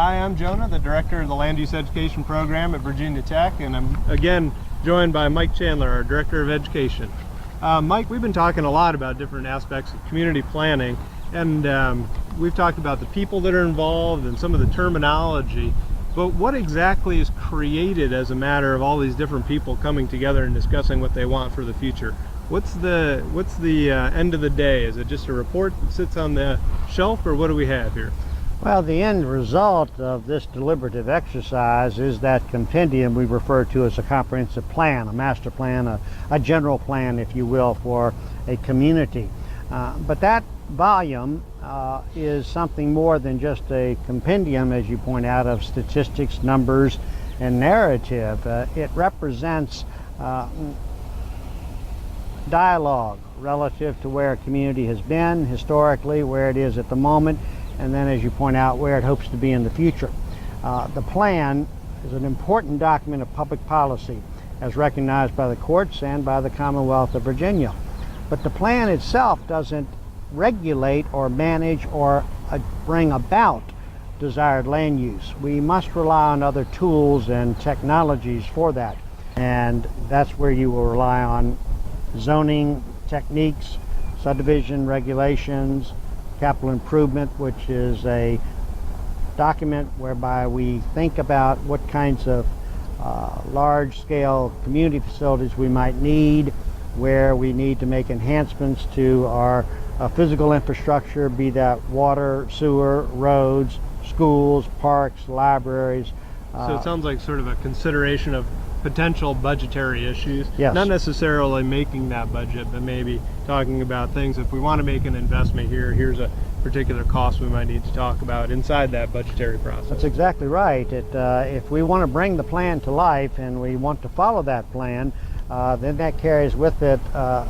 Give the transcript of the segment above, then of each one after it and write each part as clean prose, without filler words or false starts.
Hi, I'm Jonah, the Director of the Land Use Education Program at Virginia Tech, and I'm again joined by Mike Chandler, our Director of Education. Mike, we've been talking a lot about different aspects of community planning, and we've talked about the people that are involved and some of the terminology, but what exactly is created as a matter of all these different people coming together and discussing what they want for the future? What's the end of the day? Is it just a report that sits on the shelf, or what do we have here? Well, the end result of this deliberative exercise is that compendium we refer to as a comprehensive plan, a master plan, a general plan, if you will, for a community. But that volume is something more than just a compendium, as you point out, of statistics, numbers, and narrative. It represents dialogue relative to where a community has been historically, where it is at the moment, and then, as you point out, where it hopes to be in the future. The plan is an important document of public policy as recognized by the courts and by the Commonwealth of Virginia. But the plan itself doesn't regulate or manage or bring about desired land use. We must rely on other tools and technologies for that. And that's where you will rely on zoning techniques, subdivision regulations, capital improvement, which is a document whereby we think about what kinds of large-scale community facilities we might need, where we need to make enhancements to our physical infrastructure, be that water, sewer, roads, schools, parks, libraries. So it sounds like sort of a consideration of potential budgetary issues. Yes. Not necessarily making that budget, but maybe talking about things. If we want to make an investment here, here's a particular cost we might need to talk about inside that budgetary process. That's exactly right. If we want to bring the plan to life and we want to follow that plan, then that carries with it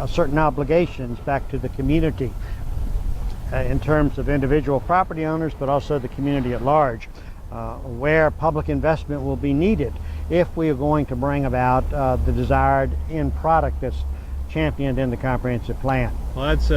certain obligations back to the community in terms of individual property owners, but also the community at large, where public investment will be needed if we are going to bring about the desired end product that's championed in the comprehensive plan. Well, that's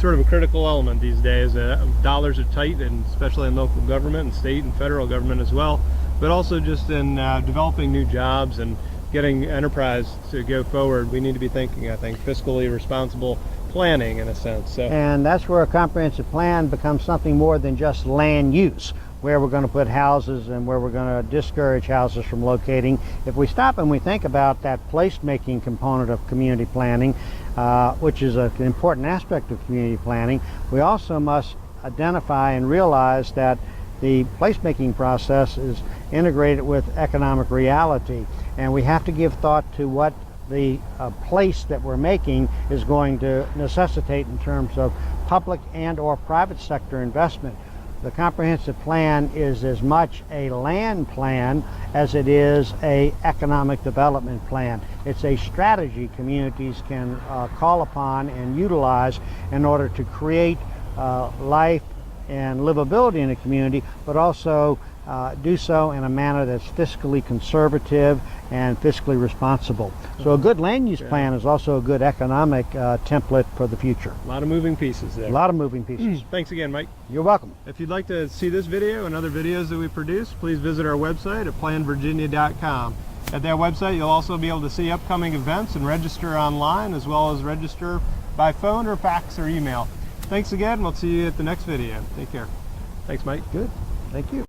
sort of a critical element these days. Dollars are tight, and especially in local government and state and federal government as well, but also just in developing new jobs and getting enterprise to go forward. We need to be thinking, I think, fiscally responsible planning in a sense. So. And that's where a comprehensive plan becomes something more than just land use, where we're going to put houses and where we're going to discourage houses from locating. If we stop and we think about that placemaking component of community planning, which is an important aspect of community planning, we also must identify and realize that the placemaking process is integrated with economic reality, and we have to give thought to what the place that we're making is going to necessitate in terms of public and or private sector investment. The comprehensive plan is as much a land plan as it is an economic development plan. It's a strategy communities can call upon and utilize in order to create life and livability in a community, but also do so in a manner that's fiscally conservative and fiscally responsible. So a good land use plan is also a good economic template for the future. A lot of moving pieces there. A lot of moving pieces. Thanks again, Mike. You're welcome. If you'd like to see this video and other videos that we produce, please visit our website at planvirginia.com. At that website, you'll also be able to see upcoming events and register online, as well as register by phone or fax or email. Thanks again. We'll see you at the next video. Take care. Thanks, Mike. Good. Thank you.